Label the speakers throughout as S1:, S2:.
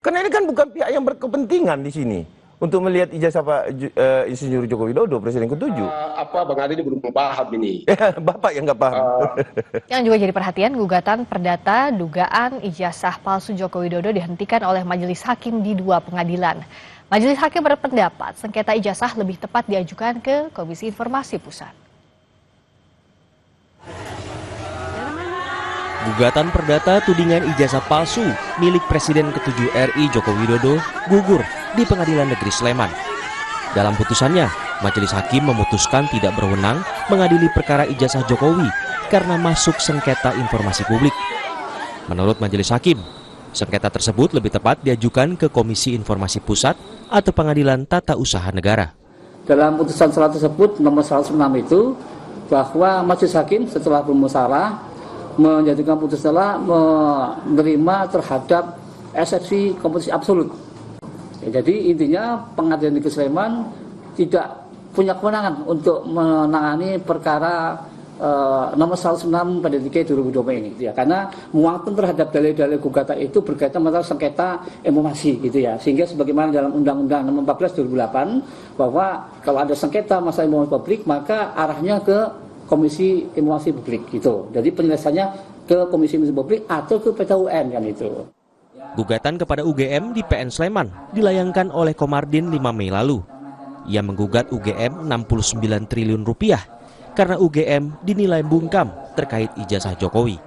S1: Karena ini kan bukan pihak yang berkepentingan di sini untuk melihat ijazah Pak Insinyur Joko Widodo, Presiden ke-7.
S2: Bang Adi ini belum paham ini.
S1: Bapak yang nggak paham.
S3: Yang juga jadi perhatian, gugatan perdata dugaan ijazah palsu Joko Widodo dihentikan oleh Majelis Hakim di 2 pengadilan. Majelis Hakim berpendapat sengketa ijazah lebih tepat diajukan ke Komisi Informasi Pusat.
S4: Gugatan perdata tudingan ijazah palsu milik Presiden ke-7 RI Joko Widodo gugur di Pengadilan Negeri Sleman. Dalam putusannya, Majelis Hakim memutuskan tidak berwenang mengadili perkara ijazah Jokowi karena masuk sengketa informasi publik. Menurut Majelis Hakim, sengketa tersebut lebih tepat diajukan ke Komisi Informasi Pusat atau Pengadilan Tata Usaha Negara.
S5: Dalam putusan salah tersebut nomor 106 itu bahwa Majelis Hakim setelah bermusyawarah menjadikan putusan setelah menerima terhadap eksepsi kompetisi absolut. Ya, jadi intinya Pengadilan Negeri Sleman tidak punya kewenangan untuk menangani perkara nomor 106 pada 2020 ini, ya, karena muatan terhadap dalil-dalil gugatan itu berkaitan masalah sengketa informasi, gitu ya, sehingga sebagaimana dalam Undang-Undang Nomor 14 2008 bahwa kalau ada sengketa masalah informasi publik maka arahnya ke Komisi Informasi Publik, gitu. Jadi penyelesaiannya ke Komisi Informasi Publik atau ke PT UN, kan itu.
S4: Gugatan kepada UGM di PN Sleman dilayangkan oleh Komardin 5 Mei lalu. Ia menggugat UGM 69 triliun rupiah karena UGM dinilai bungkam terkait ijazah Jokowi.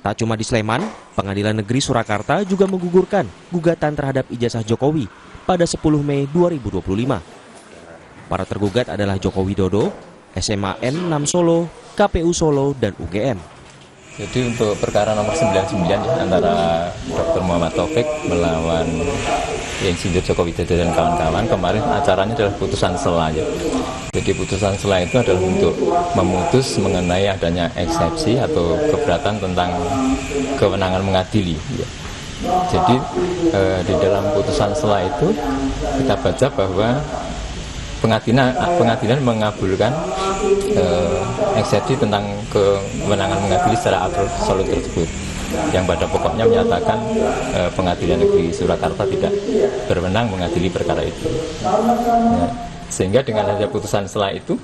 S4: Tak cuma di Sleman, Pengadilan Negeri Surakarta juga menggugurkan gugatan terhadap ijazah Jokowi pada 10 Mei 2025. Para tergugat adalah Joko Widodo, SMA N6 Solo, KPU Solo, dan UGM.
S6: Jadi untuk perkara nomor 99 ya, antara Dr. Muhammad Taufik melawan Insinyur Joko Widodo dan kawan-kawan, kemarin acaranya adalah putusan sela ya. Jadi putusan sela itu adalah untuk memutus mengenai adanya eksepsi atau keberatan tentang kewenangan mengadili ya. Jadi di dalam putusan sela itu kita baca bahwa pengadilan mengabulkan eksepsi tentang kewenangan mengadili secara absolut tersebut, yang pada pokoknya menyatakan Pengadilan Negeri Surakarta tidak berwenang mengadili perkara itu. Ya, sehingga dengan adanya putusan sela itu,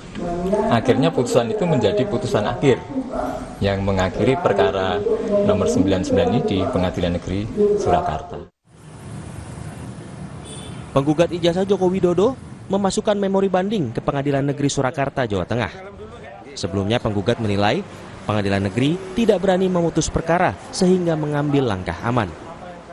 S6: akhirnya putusan itu menjadi putusan akhir yang mengakhiri perkara nomor 99 ini di Pengadilan Negeri Surakarta.
S4: Penggugat ijazah Joko Widodo memasukkan memori banding ke Pengadilan Negeri Surakarta, Jawa Tengah. Sebelumnya penggugat menilai Pengadilan Negeri tidak berani memutus perkara sehingga mengambil langkah aman.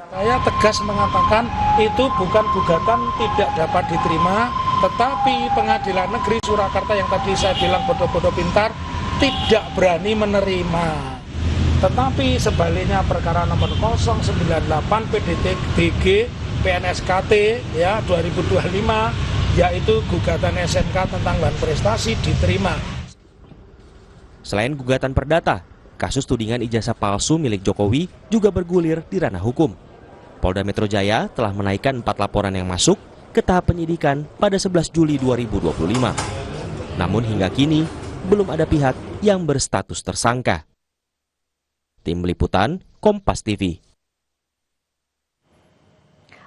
S7: Saya tegas mengatakan itu bukan gugatan tidak dapat diterima, tetapi Pengadilan Negeri Surakarta yang tadi saya bilang bodoh-bodoh pintar tidak berani menerima. Tetapi sebaliknya perkara nomor 098 PDTBG PNSKT ya 2025, yaitu gugatan SMK tentang bahan prestasi, diterima.
S4: Selain gugatan perdata, kasus tudingan ijazah palsu milik Jokowi juga bergulir di ranah hukum. Polda Metro Jaya telah menaikkan 4 laporan yang masuk ke tahap penyidikan pada 11 Juli 2025. Namun hingga kini belum ada pihak yang berstatus tersangka. Tim Liputan, Kompas TV.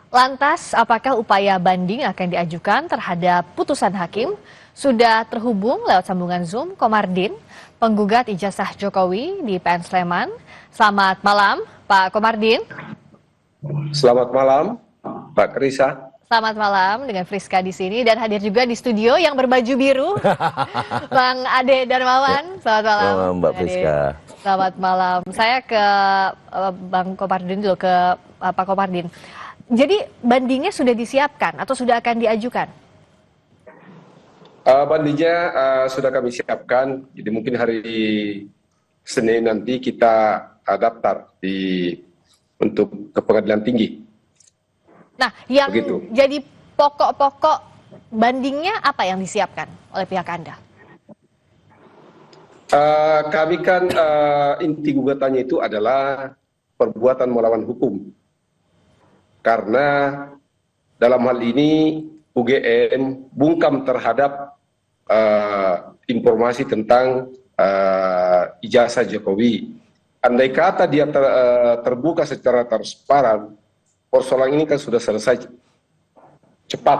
S3: Lantas, apakah upaya banding akan diajukan terhadap putusan hakim? Sudah terhubung lewat sambungan Zoom Komardin, penggugat ijazah Jokowi di PN Sleman. Selamat malam, Pak Komardin.
S2: Selamat malam, Pak Krisa.
S3: Selamat malam dengan Friska di sini dan hadir juga di studio yang berbaju biru, Bang Ade Darmawan. Selamat malam,
S1: Mbak Friska.
S3: Selamat malam. Saya ke Bang Komardin dulu, ke Pak Komardin. Jadi bandingnya sudah disiapkan atau sudah akan diajukan?
S2: Bandingnya sudah kami siapkan, jadi mungkin hari Senin nanti kita daftar untuk ke pengadilan tinggi.
S3: Nah, yang
S2: begitu.
S3: Jadi pokok-pokok bandingnya apa yang disiapkan oleh pihak Anda?
S2: Kami kan inti gugatannya itu adalah perbuatan melawan hukum. Karena dalam hal ini UGM bungkam terhadap informasi tentang ijazah Jokowi. Andai kata dia terbuka secara transparan, persoalan ini kan sudah selesai cepat.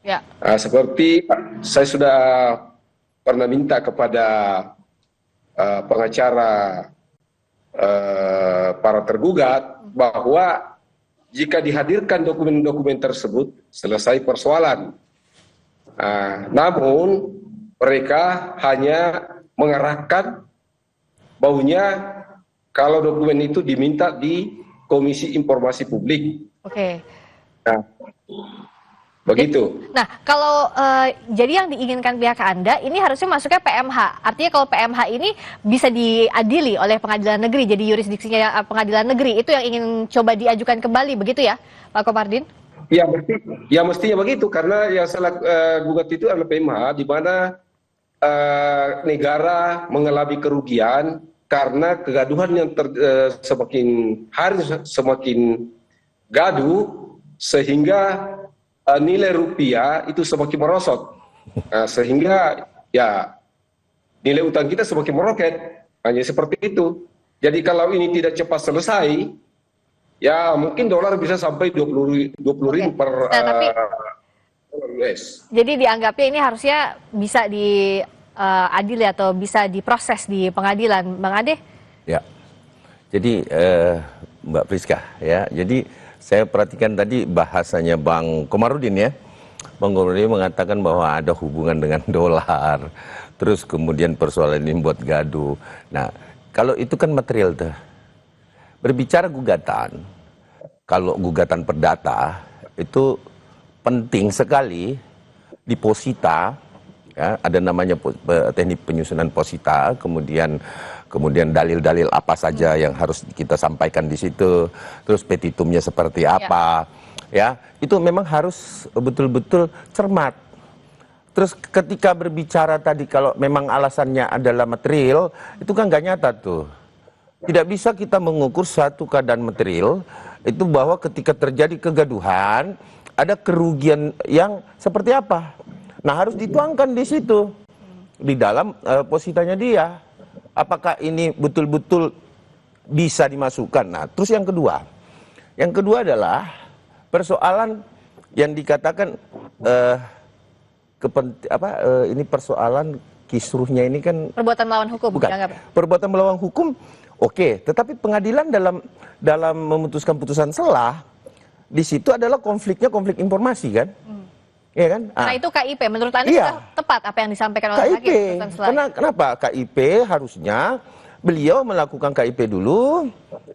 S3: Ya.
S2: Seperti saya sudah pernah minta kepada pengacara para tergugat bahwa jika dihadirkan dokumen-dokumen tersebut selesai persoalan. Namun mereka hanya mengarahkan baunya kalau dokumen itu diminta di Komisi Informasi Publik.
S3: Oke.
S2: Nah, begitu.
S3: Nah, kalau jadi yang diinginkan pihak Anda ini harusnya masuknya PMH. Artinya kalau PMH ini bisa diadili oleh pengadilan negeri, jadi yurisdiksinya pengadilan negeri. Itu yang ingin coba diajukan kembali, begitu ya, Pak Komardin?
S2: Ya, mestinya begitu, karena yang salah gugat itu adalah PMH, di mana negara mengalami kerugian karena kegaduhan yang semakin hari semakin gaduh, sehingga nilai rupiah itu semakin merosot, sehingga ya nilai utang kita semakin meroket, hanya seperti itu. Jadi kalau ini tidak cepat selesai, ya mungkin dolar bisa sampai 20.000 per US.
S3: Jadi dianggapnya ini harusnya bisa diadili atau bisa diproses di pengadilan, Bang Ade?
S1: Ya, jadi Mbak Priska, ya, jadi saya perhatikan tadi bahasanya Bang Komarudin ya. Bang Komarudin mengatakan bahwa ada hubungan dengan dolar. Terus kemudian persoalan ini buat gaduh. Nah, kalau itu kan material tuh. Berbicara gugatan, kalau gugatan perdata itu penting sekali diposita. Ya, ada namanya teknik penyusunan posita, kemudian dalil-dalil apa saja yang harus kita sampaikan di situ, terus petitumnya seperti apa, ya itu memang harus betul-betul cermat. Terus ketika berbicara tadi kalau memang alasannya adalah material, itu kan nggak nyata tuh. Tidak bisa kita mengukur suatu keadaan material itu bahwa ketika terjadi kegaduhan ada kerugian yang seperti apa. Nah, harus dituangkan di situ, di dalam positanya dia. Apakah ini betul-betul bisa dimasukkan? Nah, terus yang kedua adalah persoalan yang dikatakan ini persoalan kisruhnya ini kan
S3: Perbuatan melawan hukum.
S1: Bukan. Perbuatan melawan hukum, oke. Tetapi pengadilan dalam memutuskan putusan selah, di situ adalah konflik informasi kan? Iya kan?
S3: Nah itu KIP, menurut Anda sudah tepat apa yang disampaikan oleh
S1: KIP.
S3: hakim?
S1: Kenapa? KIP harusnya beliau melakukan KIP dulu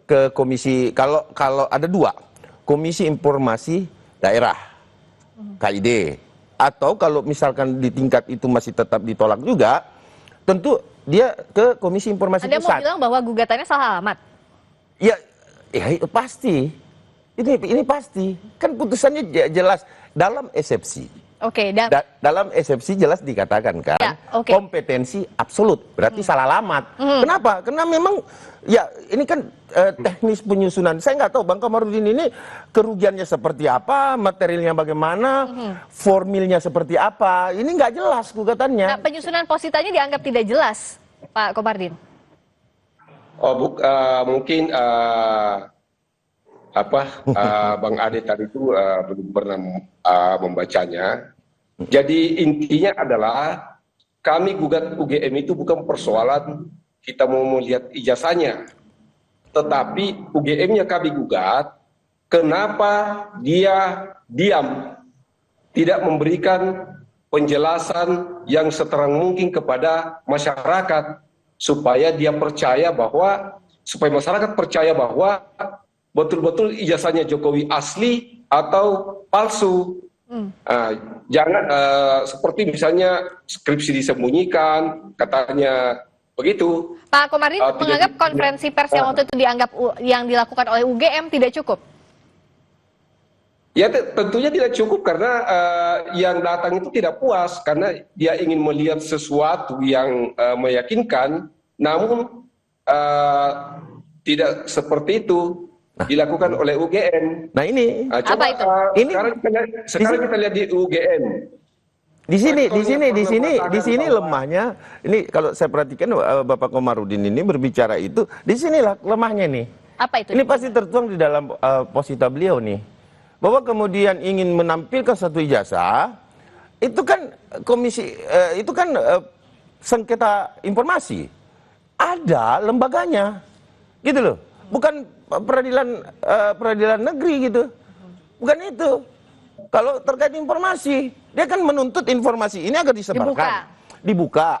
S1: ke komisi, kalau ada dua, Komisi Informasi Daerah, KID. Atau kalau misalkan di tingkat itu masih tetap ditolak juga, tentu dia ke Komisi Informasi
S3: Anda
S1: Pusat.
S3: mau bilang bahwa gugatannya salah alamat?
S1: Ya pasti. Ini pasti. Kan putusannya jelas dalam eksepsi.
S3: Oke,
S1: dalam eksepsi jelas dikatakan kan, kompetensi absolut, berarti salah alamat. Kenapa? Karena memang ya ini kan teknis penyusunan. Saya nggak tahu Bang Komarudin ini kerugiannya seperti apa, materialnya bagaimana, formilnya seperti apa. Ini nggak jelas gugatannya.
S3: Nah, penyusunan positanya dianggap tidak jelas, Pak Komardin.
S2: Mungkin Bang Ade tadi itu belum pernah membacanya. Jadi intinya adalah kami gugat UGM itu bukan persoalan kita mau melihat ijazahnya, tetapi UGM-nya kami gugat kenapa dia diam, tidak memberikan penjelasan yang seterang mungkin kepada masyarakat supaya masyarakat percaya bahwa betul-betul ijazahnya Jokowi asli atau palsu. Jangan seperti misalnya skripsi disembunyikan, katanya begitu.
S3: Pak Komardin menganggap konferensi pers yang waktu itu yang dilakukan oleh UGM tidak cukup?
S2: Ya tentunya tidak cukup karena yang datang itu tidak puas karena dia ingin melihat sesuatu yang meyakinkan, namun tidak seperti itu dilakukan oleh UGM.
S1: Nah ini
S2: apa itu? Sekarang kita lihat di UGM. Di sini lemahnya. Ini kalau saya perhatikan Bapak Komarudin ini berbicara itu, di sinilah lemahnya nih.
S3: Apa itu?
S1: Ini pasti tertuang di dalam posita beliau nih. Bahwa kemudian ingin menampilkan satu ijazah, itu kan sengketa informasi. Ada lembaganya. Gitu loh. Bukan peradilan negeri gitu. Bukan itu. Kalau terkait informasi, dia kan menuntut informasi ini agar disebarkan. Dibuka.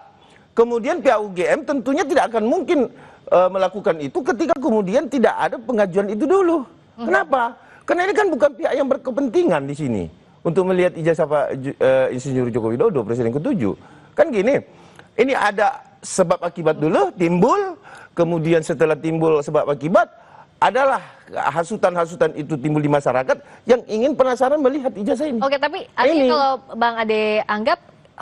S1: Kemudian pihak UGM tentunya tidak akan mungkin melakukan itu ketika kemudian tidak ada pengajuan itu dulu. Kenapa? Karena ini kan bukan pihak yang berkepentingan di sini untuk melihat ijazah Pak Insinyur Joko Widodo, Presiden ke-7. Kan gini, ini ada sebab akibat dulu, timbul, kemudian setelah timbul sebab akibat, adalah hasutan-hasutan itu timbul di masyarakat yang ingin penasaran melihat ijazah ini.
S3: Oke, tapi artinya kalau Bang Ade anggap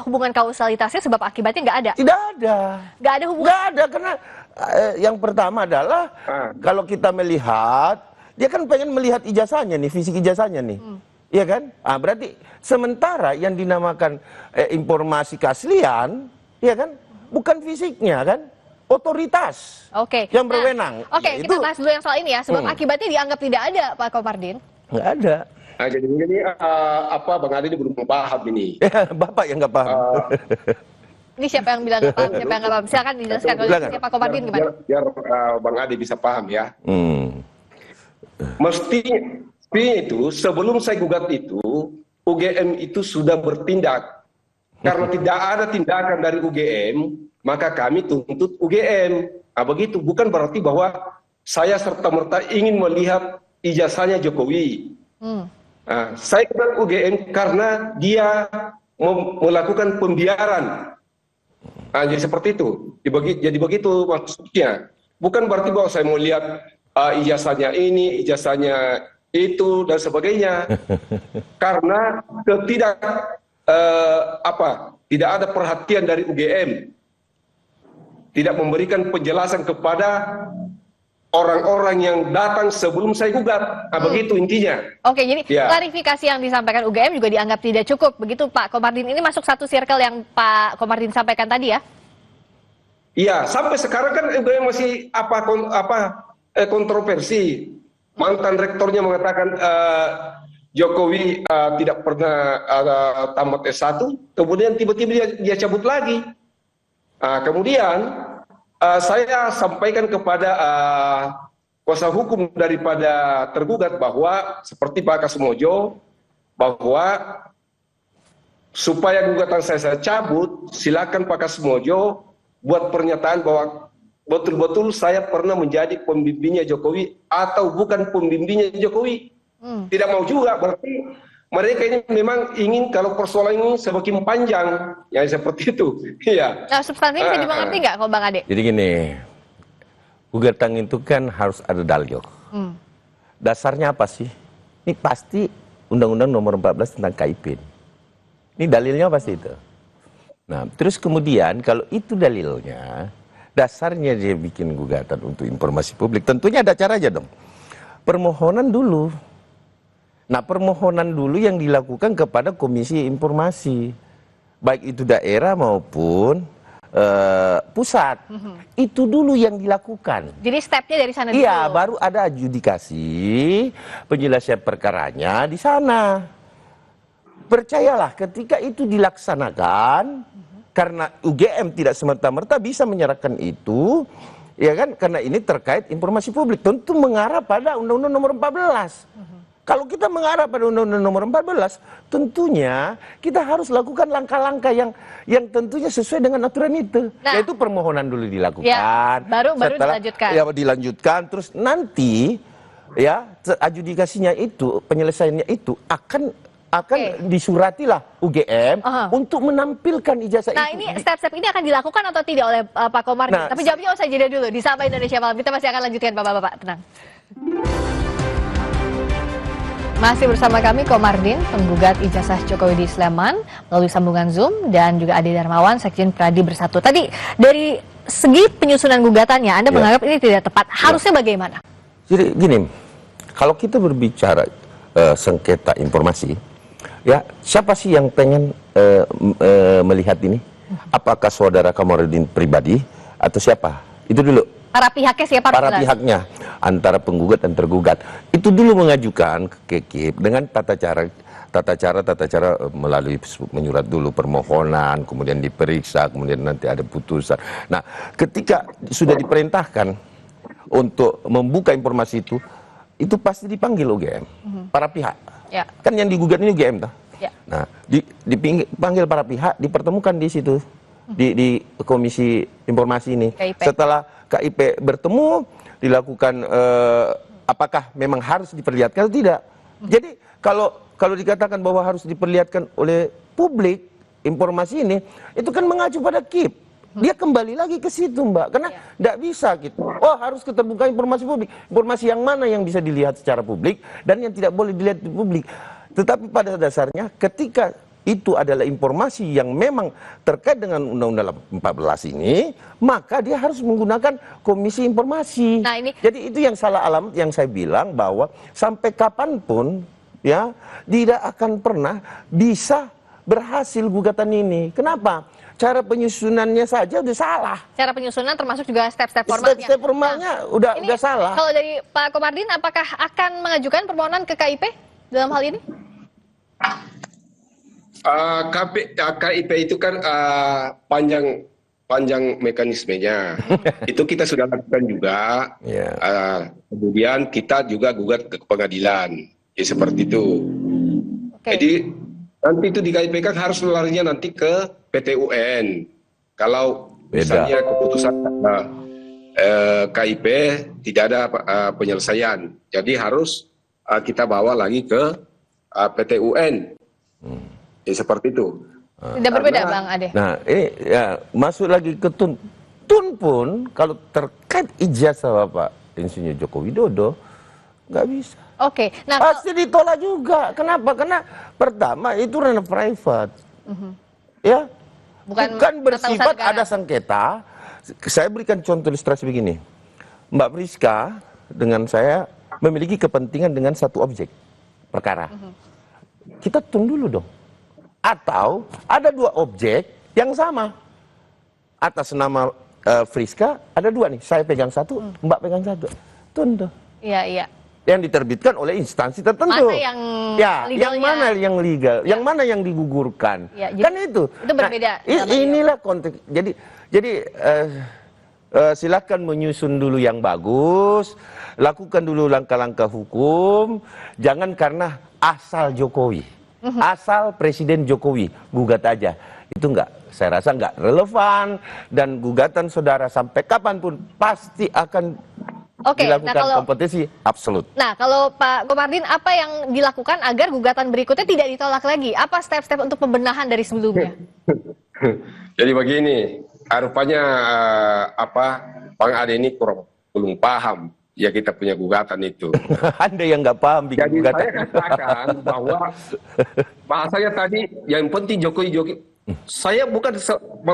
S3: hubungan kausalitasnya sebab akibatnya nggak ada?
S1: Tidak ada.
S3: Nggak ada hubungan?
S1: Nggak ada, karena yang pertama adalah kalau kita melihat, dia kan pengen melihat ijazahnya nih, fisik ijazahnya nih. Iya kan? Berarti sementara yang dinamakan informasi keaslian, iya kan? Bukan fisiknya kan? Otoritas yang berwenang.
S3: Oke, kita bahas dulu yang soal ini ya. Sebab akibatnya dianggap tidak ada, Pak Komardin.
S1: Nggak ada.
S2: Nah, jadi ini Bang Ade ini belum paham ini.
S1: Bapak yang nggak paham.
S3: Ini siapa yang bilang nggak paham, siapa yang nggak paham? Silakan dijelaskan oleh Pak Komardin gimana?
S2: Biar Bang Ade bisa paham ya. Mesti itu sebelum saya gugat itu, UGM itu sudah bertindak. Karena tidak ada tindakan dari UGM, maka kami tuntut UGM. Begitu, bukan berarti bahwa saya serta-merta ingin melihat ijazahnya Jokowi. Saya gugat UGM karena dia melakukan pembiaran. Jadi seperti itu. Jadi begitu maksudnya. Bukan berarti bahwa saya mau lihat ijazahnya ini, ijazahnya itu dan sebagainya. Karena tidak ada perhatian dari UGM. Tidak memberikan penjelasan kepada orang-orang yang datang sebelum saya gugat. Begitu intinya.
S3: Oke, jadi klarifikasi yang disampaikan UGM juga dianggap tidak cukup. Begitu Pak Komardin, ini masuk satu circle yang Pak Komardin sampaikan tadi ya?
S2: Iya, sampai sekarang kan UGM masih kontroversi. Mantan rektornya mengatakan Jokowi tidak pernah tamat S1, kemudian tiba-tiba dia cabut lagi. Kemudian saya sampaikan kepada kuasa hukum daripada tergugat bahwa seperti Pak Kasmojo, bahwa supaya gugatan saya cabut, silakan Pak Kasmojo buat pernyataan bahwa betul-betul saya pernah menjadi pembimbingnya Jokowi atau bukan pembimbingnya Jokowi. Tidak mau juga, berarti mereka ini memang ingin kalau persoalan ini semakin panjang, ya seperti itu. Iya.
S3: Nah, substansinya bisa dimengerti nggak kalau Bang Ade?
S1: Jadi gini, gugatan itu kan harus ada dalil. Dasarnya apa sih? Ini pasti Undang-Undang Nomor 14 tentang KIP. Ini dalilnya pasti itu. Nah, terus kemudian kalau itu dalilnya, dasarnya dia bikin gugatan untuk informasi publik, tentunya ada caranya dong. Permohonan dulu. Nah, permohonan dulu yang dilakukan kepada Komisi Informasi, baik itu daerah maupun pusat. Itu dulu yang dilakukan.
S3: Jadi stepnya dari sana dulu?
S1: Iya, baru ada adjudikasi, penjelasan perkaranya di sana. Percayalah, ketika itu dilaksanakan, karena UGM tidak semerta-merta bisa menyerahkan itu, ya kan? Karena ini terkait informasi publik, tentu mengarah pada Undang-Undang Nomor 14. Kalau kita mengarah pada Undang-Undang Nomor 14, tentunya kita harus lakukan langkah-langkah yang tentunya sesuai dengan aturan itu. Nah, yaitu permohonan dulu dilakukan.
S3: Ya, baru dilanjutkan.
S1: Ya, dilanjutkan, terus nanti ya adjudikasinya itu, penyelesaiannya itu akan disuratilah UGM untuk menampilkan ijazah itu.
S3: Nah, ini step-step ini akan dilakukan atau tidak oleh Pak Komardin? Tapi jawabnya usai jeda dulu di Sapa Indonesia Malam. Kita masih akan lanjutkan, Bapak-bapak. Tenang. Masih bersama kami Komardin, penggugat ijazah Jokowi di Sleman melalui sambungan Zoom, dan juga Ade Darmawan, Sekjen Pradi Bersatu. Tadi dari segi penyusunan gugatannya, Anda menganggap ini tidak tepat. Harusnya bagaimana?
S1: Jadi gini, kalau kita berbicara sengketa informasi, ya siapa sih yang pengen melihat ini? Apakah saudara Komardin pribadi atau siapa? Itu dulu.
S3: Para pihaknya siapa?
S1: Para pihaknya, antara penggugat dan tergugat. Itu dulu mengajukan ke KIP dengan tata cara melalui menyurat dulu permohonan, kemudian diperiksa, kemudian nanti ada putusan. Nah, ketika sudah diperintahkan untuk membuka informasi itu pasti dipanggil UGM, para pihak.
S3: Ya.
S1: Kan yang digugat ini UGM toh.
S3: Ya.
S1: Nah, dipanggil para pihak, dipertemukan di situ di komisi informasi ini.
S3: KIP.
S1: Setelah KIP bertemu, dilakukan apakah memang harus diperlihatkan atau tidak. Jadi kalau dikatakan bahwa harus diperlihatkan oleh publik informasi ini, itu kan mengacu pada KIP. Dia kembali lagi ke situ, Mbak, karena tidak bisa gitu. Oh, harus keterbukaan informasi publik. Informasi yang mana yang bisa dilihat secara publik dan yang tidak boleh dilihat di publik. Tetapi pada dasarnya ketika itu adalah informasi yang memang terkait dengan Undang-Undang 14 ini, maka dia harus menggunakan komisi informasi.
S3: Nah, ini...
S1: Jadi itu yang salah alamat yang saya bilang, bahwa sampai kapanpun ya tidak akan pernah bisa berhasil gugatan ini. Kenapa? Cara penyusunannya saja udah salah.
S3: Cara penyusunan termasuk juga step-step formalnya.
S1: Step formalnya udah salah.
S3: Kalau dari Pak Komardin, apakah akan mengajukan permohonan ke KIP dalam hal ini?
S2: KIP itu kan panjang mekanismenya. Itu kita sudah lakukan juga. Kemudian kita juga gugat ke pengadilan. Ya, seperti itu. Jadi nanti itu di KIP kan harus larinya nanti ke PT UN. Kalau misalnya keputusan KIP tidak ada penyelesaian, jadi harus kita bawa lagi ke PT UN. Ya, seperti itu.
S3: Tidak berbeda, Bang Ade.
S1: Nah, ini ya, masuk lagi ke Tun. Tun pun kalau terkait ijazah Bapak Insinyur Joko Widodo nggak bisa.
S3: Oke, nah
S1: pasti ditolak juga. Kenapa? Karena pertama itu ranah private, ya, bukan bersifat ada sengketa. Saya berikan contoh ilustrasi begini. Mbak Priska dengan saya memiliki kepentingan dengan satu objek perkara. Kita tunggu dulu dong. Atau ada dua objek yang sama atas nama Priska, ada dua nih. Saya pegang satu, Mbak pegang satu. Tunggu.
S3: Iya.
S1: Yang diterbitkan oleh instansi tertentu.
S3: Mana yang
S1: yang mana yang legal, yang mana yang digugurkan.
S3: Ya,
S1: kan itu.
S3: Itu berbeda.
S1: Nah, inilah konteks. Jadi silakan menyusun dulu yang bagus, lakukan dulu langkah-langkah hukum, jangan karena asal Jokowi, asal Presiden Jokowi, gugat aja. Itu saya rasa nggak relevan, dan gugatan saudara sampai kapanpun pasti akan dilakukan kompetisi absolut. Nah,
S3: kalau Pak Komardin, apa yang dilakukan agar gugatan berikutnya tidak ditolak lagi? Apa step-step untuk pembenahan dari sebelumnya?
S2: Jadi begini, rupanya Bang Ade ini belum paham ya kita punya gugatan itu.
S1: Anda yang nggak paham bikin
S2: jadi
S1: gugatan.
S2: Saya katakan bahwa bahasanya tadi yang penting Jokowi. Saya bukan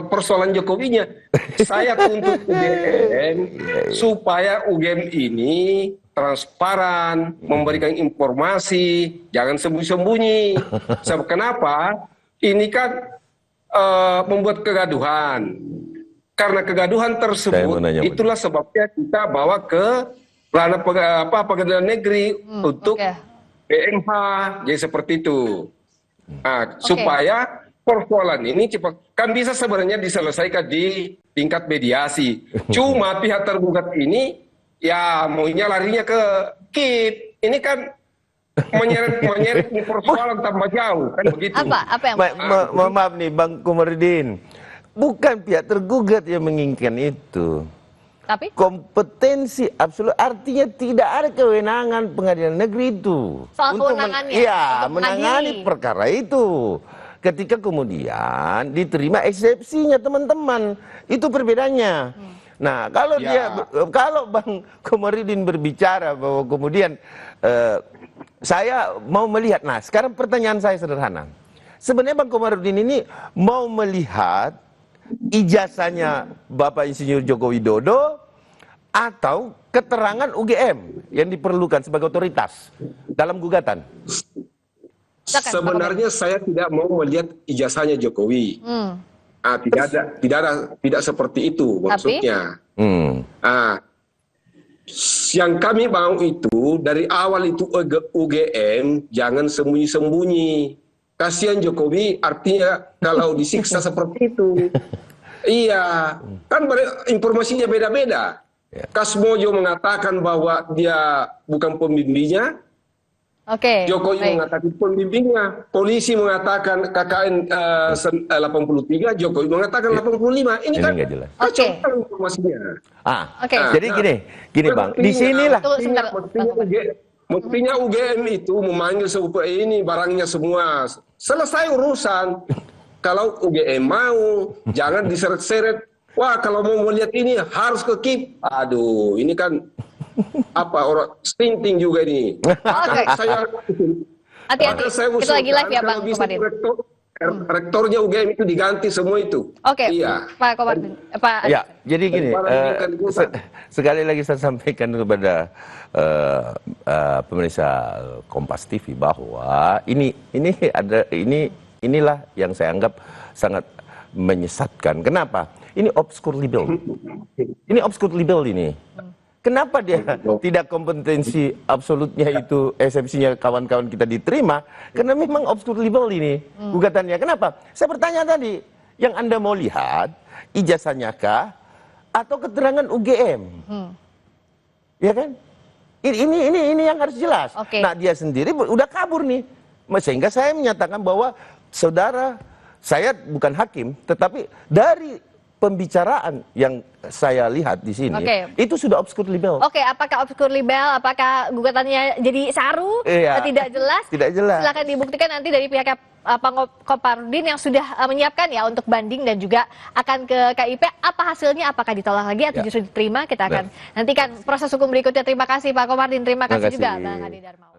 S2: persoalan Jokowinya. Saya tuntut UGM supaya UGM ini transparan, memberikan informasi, jangan sembunyi-sembunyi. Kenapa? Ini kan membuat kegaduhan. Karena kegaduhan tersebut, itulah sebabnya kita bawa ke ranah pengadilan negeri untuk PMH, jadi seperti itu. Nah, supaya persoalan ini kan bisa sebenarnya diselesaikan di tingkat mediasi. Cuma pihak tergugat ini ya maunya larinya ke KIP. Ini kan menyeret persoalan tambah jauh kan begitu.
S3: Apa yang
S1: maaf nih Bang Komardin. Bukan pihak tergugat yang menginginkan itu.
S3: Tapi
S1: kompetensi absolut, artinya tidak ada kewenangan pengadilan negeri itu
S3: soal kewenangannya.
S1: Iya, menangani perkara itu. Ketika kemudian diterima eksepsinya teman-teman, itu perbedaannya. Nah, kalau Bang Komardin berbicara bahwa kemudian saya mau melihat, nah sekarang pertanyaan saya sederhana. Sebenarnya Bang Komardin ini mau melihat ijazahnya Bapak Insinyur Joko Widodo atau keterangan UGM yang diperlukan sebagai otoritas dalam gugatan?
S2: Sebenarnya saya tidak mau melihat ijazahnya Jokowi. Tidak seperti itu maksudnya. Nah, yang kami mau itu dari awal itu UGM jangan sembunyi-sembunyi. Kasihan Jokowi, artinya kalau disiksa seperti itu. Iya, kan informasinya beda-beda. Kasmojo mengatakan bahwa dia bukan pembimbingnya. Jokowi mengatakan pembimbingnya. Polisi mengatakan KKN 83, Jokowi mengatakan 85. Ini kan kacau informasinya.
S1: Jadi gini Bang, disinilah.
S2: Mestinya UGM itu memanggil ini barangnya semua. Selesai urusan. Kalau UGM mau, jangan diseret-seret. Wah, kalau mau lihat ini harus ke KIP. Aduh, ini kan orang stinting juga ini.
S3: Hati-hati. Kita lagi live ya Bang Komarudin.
S2: Rektornya UGM itu diganti semua itu. Iya.
S3: Pak Komarudin.
S1: Ya, jadi gini. Sekali lagi saya sampaikan kepada pemirsa Kompas TV bahwa inilah yang saya anggap sangat menyesatkan. Kenapa? Ini obscure libel. Ini obscure libel ini. Kenapa dia tidak kompetensi absolutnya itu eksepsinya kawan-kawan kita diterima? Karena memang obscure libel ini gugatannya. Kenapa? Saya bertanya tadi, yang Anda mau lihat ijazahnya kah atau keterangan UGM? Ya kan? Ini yang harus jelas. Nah, dia sendiri udah kabur nih. Sehingga saya menyatakan bahwa saudara, saya bukan hakim, tetapi dari pembicaraan yang saya lihat di sini, itu sudah obscure libel.
S3: Apakah obscure libel, apakah gugatannya jadi saru, tidak jelas?
S1: Tidak jelas.
S3: Silakan dibuktikan nanti dari pihak Pak Komarudin yang sudah menyiapkan ya untuk banding dan juga akan ke KIP. Apa hasilnya? Apakah ditolak lagi atau justru diterima? Kita akan nantikan proses hukum berikutnya. Terima kasih Pak Komarudin, terima kasih juga Bang Ade Darmawan.